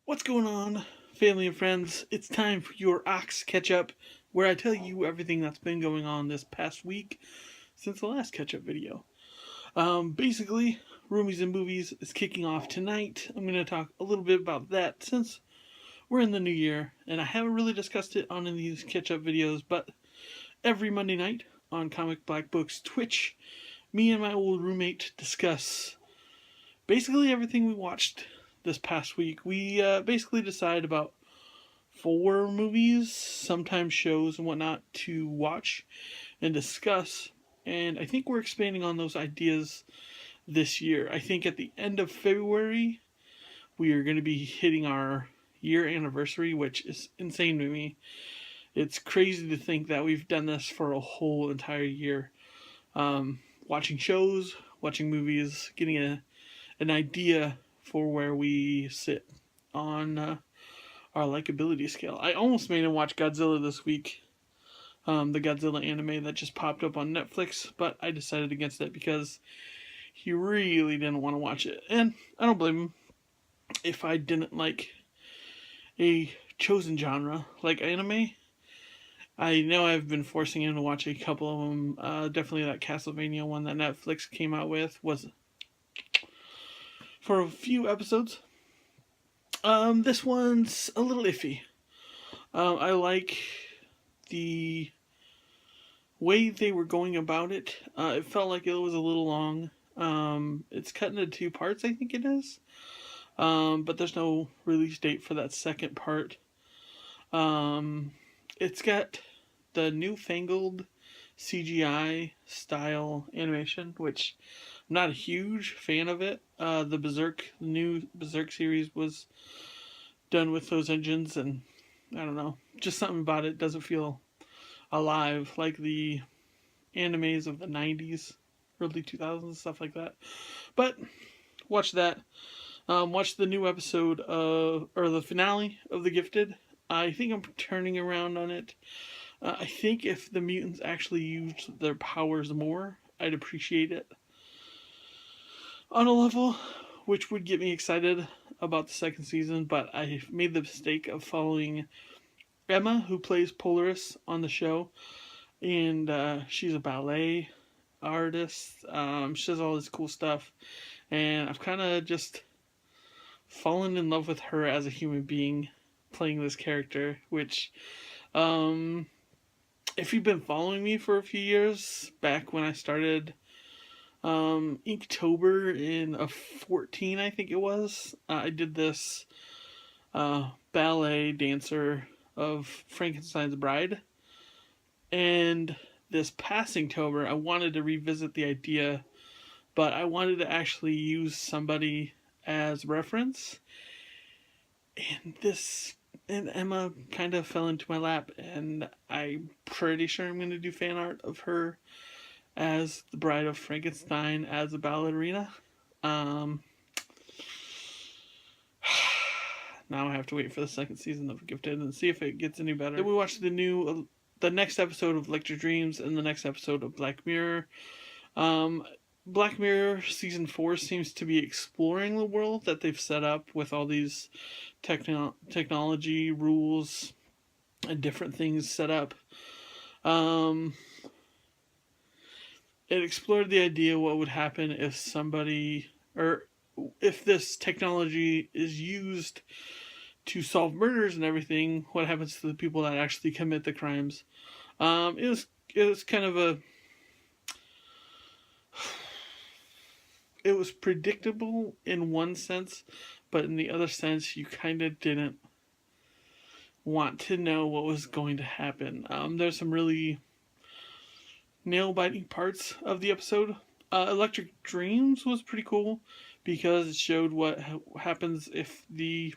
What's going on, family and friends? It's time for your Ox Catch Up, where I tell you everything that's been going on this past week since the last catch up video. Basically, Roomies and Movies is kicking off tonight. I'm going to talk a little bit about that since we're in the new year, and I haven't really discussed it on any of these catch up videos, but every Monday night on Comic Black Book's Twitch, me and my old roommate discuss basically everything we watched this past week. We basically decide about 4 movies, sometimes shows and whatnot, to watch and discuss. And I think we're expanding on those ideas this year. I think at the end of February, we are going to be hitting our year anniversary, which is insane to me. It's crazy to think that we've done this for a whole entire year. Watching shows, watching movies, getting an idea for where we sit on our likability scale. I almost made him watch Godzilla this week, the Godzilla anime that just popped up on Netflix, but I decided against it because he really didn't want to watch it. And I don't blame him. If I didn't like a chosen genre like anime, I know I've been forcing him to watch a couple of them. Definitely that Castlevania one that Netflix came out with was for a few episodes. This one's a little iffy. I like the way they were going about it. It felt like it was a little long. It's cut into 2 parts, I think it is. But there's no release date for that second part. It's got the newfangled CGI style animation, which I'm not a huge fan of it. The new Berserk series was done with those engines, and I don't know, just something about it doesn't feel alive like the animes of the 90s, early 2000s, stuff like that. But watch that. Watch the new episode or the finale of The Gifted. I think I'm turning around on it. I think if the mutants actually used their powers more, I'd appreciate it on a level which would get me excited about the second season, but I made the mistake of following Emma, who plays Polaris on the show, and she's a ballet artist. She does all this cool stuff, and I've kind of just fallen in love with her as a human being playing this character, which if you've been following me for a few years, back when I started Inktober in 14, I think it was, I did this ballet dancer of Frankenstein's Bride, and this past Inktober I wanted to revisit the idea, but I wanted to actually use somebody as reference, and Emma kind of fell into my lap, and I'm pretty sure I'm going to do fan art of her as the Bride of Frankenstein as a ballerina. Now I have to wait for the second season of Gifted and see if it gets any better. Then we watched the next episode of Electric Dreams and the next episode of Black Mirror. Black Mirror season 4 seems to be exploring the world that they've set up with all these technology rules and different things set up. It explored the idea what would happen if somebody, or if this technology is used to solve murders and everything, what happens to the people that actually commit the crimes. It was kind of it was predictable in one sense, but in the other sense, you kind of didn't want to know what was going to happen. There's some really nail-biting parts of the episode. Electric Dreams was pretty cool because it showed what happens if the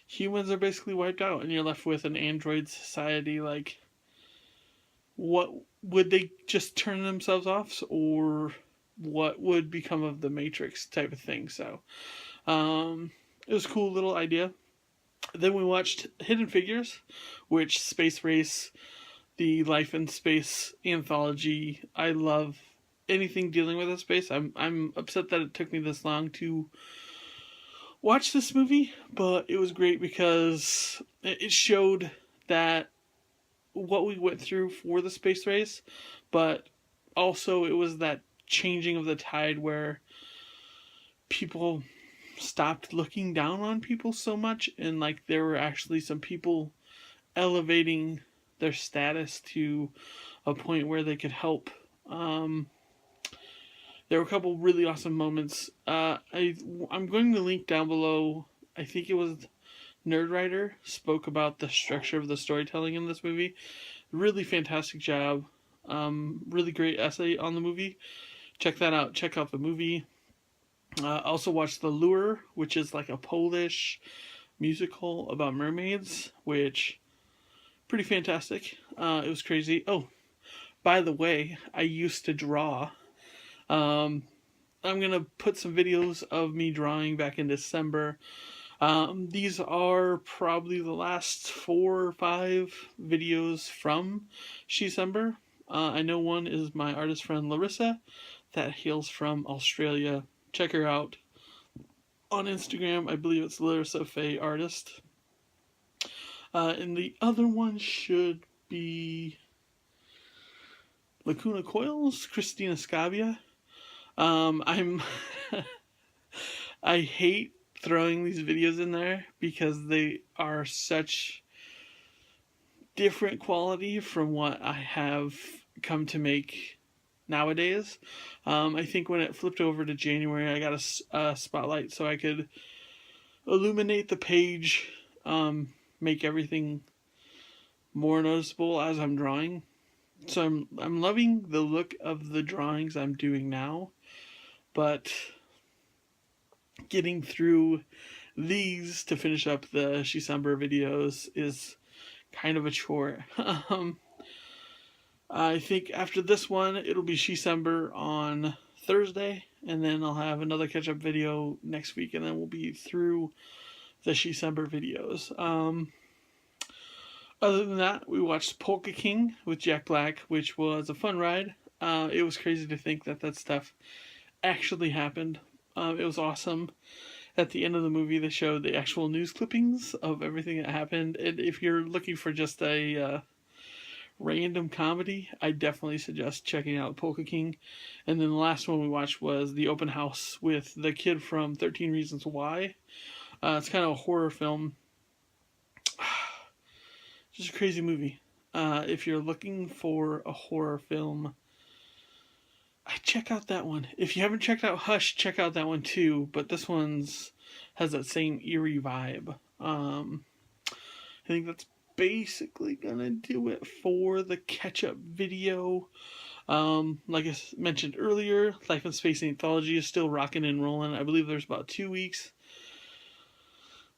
humans are basically wiped out and you're left with an android society. Like, what would they just turn themselves off, or what would become of the Matrix type of thing? So it was a cool little idea. Then we watched Hidden Figures, which Space Race, the Life in Space anthology. I love anything dealing with space. I'm upset that it took me this long to watch this movie, but it was great because it showed that what we went through for the space race, but also it was that changing of the tide where people stopped looking down on people so much, and like there were actually some people elevating their status to a point where they could help. There were a couple really awesome moments. I'm going to link down below. I think it was Nerdwriter spoke about the structure of the storytelling in this movie. Really fantastic job. Really great essay on the movie. Check that out. Check out the movie. Also watched The Lure, which is like a Polish musical about mermaids, which pretty fantastic. It was crazy. Oh, by the way, I used to draw. I'm gonna put some videos of me drawing back in December. These are probably the last 4 or 5 videos from Shecember. I know one is my artist friend Larissa that hails from Australia. Check her out on Instagram. I believe it's Larissa Faye Artist. And the other one should be Lacuna Coils, Christina Scavia. I'm I hate throwing these videos in there because they are such different quality from what I have come to make nowadays. I think when it flipped over to January, I got a spotlight so I could illuminate the page, make everything more noticeable as I'm drawing. So I'm loving the look of the drawings I'm doing now, but getting through these to finish up the Shecember videos is kind of a chore. I think after this one, it'll be Shecember on Thursday, and then I'll have another catch-up video next week, and then we'll be through the Shecember videos. Other than that, we watched Polka King with Jack Black, which was a fun ride. It was crazy to think that that stuff actually happened. It was awesome. At the end of the movie, they showed the actual news clippings of everything that happened. And if you're looking for just a random comedy, I definitely suggest checking out Polka King. And then the last one we watched was The Open House with the kid from 13 Reasons Why. It's kind of a horror film. Just a crazy movie. If you're looking for a horror film, I check out that one. If you haven't checked out Hush, check out that one too. But this one's has that same eerie vibe. I think that's basically gonna do it for the catch-up video. Like I mentioned earlier, Life in Space Anthology is still rocking and rolling. I believe there's about 2 weeks,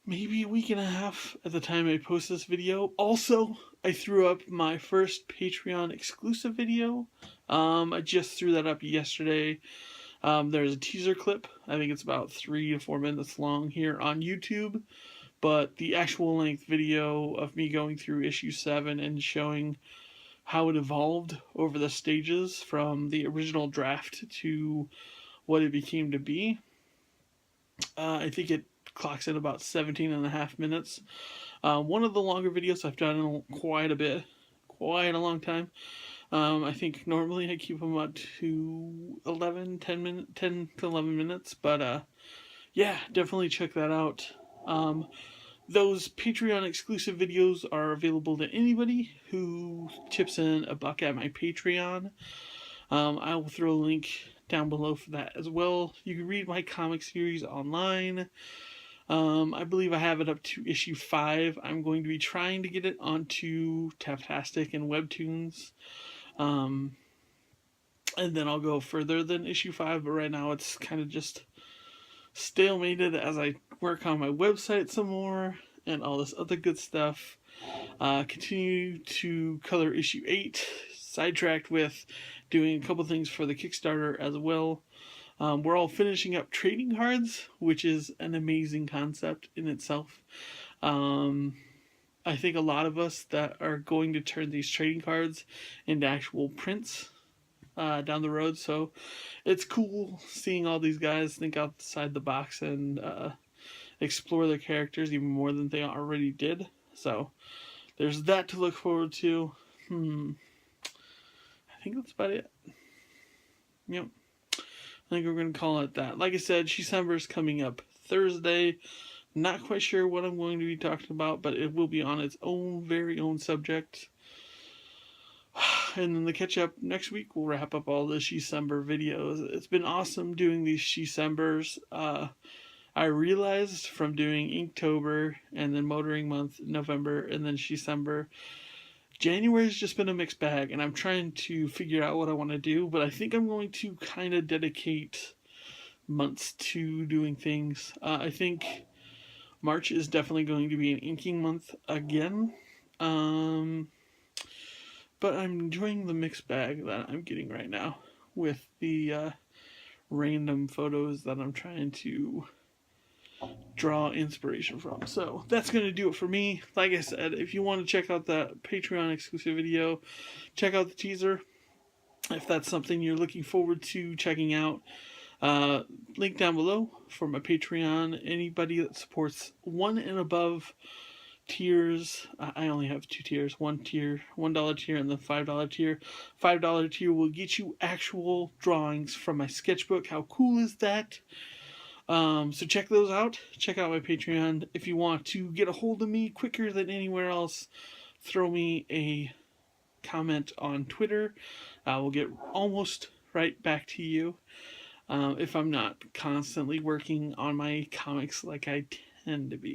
maybe a week and a half at the time I post this video. Also, I threw up my first Patreon exclusive video. I just threw that up yesterday. There's a teaser clip. I think it's about 3 to 4 minutes long here on YouTube. But the actual length video of me going through issue 7 and showing how it evolved over the stages from the original draft to what it became to be. I think it clocks in about 17 and a half minutes. One of the longer videos I've done in quite a bit, quite a long time. I think normally I keep them up to 10 to 11 minutes, but yeah, definitely check that out. Those Patreon exclusive videos are available to anybody who chips in $1 at my Patreon. I will throw a link down below for that as well. You can read my comic series online. I believe I have it up to issue 5. I'm going to be trying to get it onto Taptastic and Webtoons. And then I'll go further than issue 5, but right now it's kind of just stalemated as I work on my website some more and all this other good stuff. Continue to color issue 8, sidetracked with doing a couple things for the Kickstarter as well. We're all finishing up trading cards, which is an amazing concept in itself. I think a lot of us that are going to turn these trading cards into actual prints down the road, so it's cool seeing all these guys think outside the box and explore the characters even more than they already did. So there's that to look forward to. I think that's about it. Yep. I think we're going to call it that. Like I said, December's coming up Thursday. Not quite sure what I'm going to be talking about, but it will be on its own, very own subject. And then the catch up next week will wrap up all the December videos. It's been awesome doing these Decembers. I realized from doing Inktober and then Motoring Month, November, and then December, January's just been a mixed bag, and I'm trying to figure out what I want to do, but I think I'm going to kind of dedicate months to doing things. I think March is definitely going to be an inking month again. But I'm enjoying the mixed bag that I'm getting right now with the random photos that I'm trying to draw inspiration from. So that's going to do it for me. Like I said, if you want to check out that Patreon exclusive video, check out the teaser. If that's something you're looking forward to checking out, link down below for my Patreon. Anybody that supports $1 and above tiers, I only have 2 tiers, one tier, $1 tier, and the $5 tier. $5 tier will get you actual drawings from my sketchbook. How cool is that? So check those out. Check out my Patreon. If you want to get a hold of me quicker than anywhere else, throw me a comment on Twitter. I will get almost right back to you. If I'm not constantly working on my comics like I tend to be.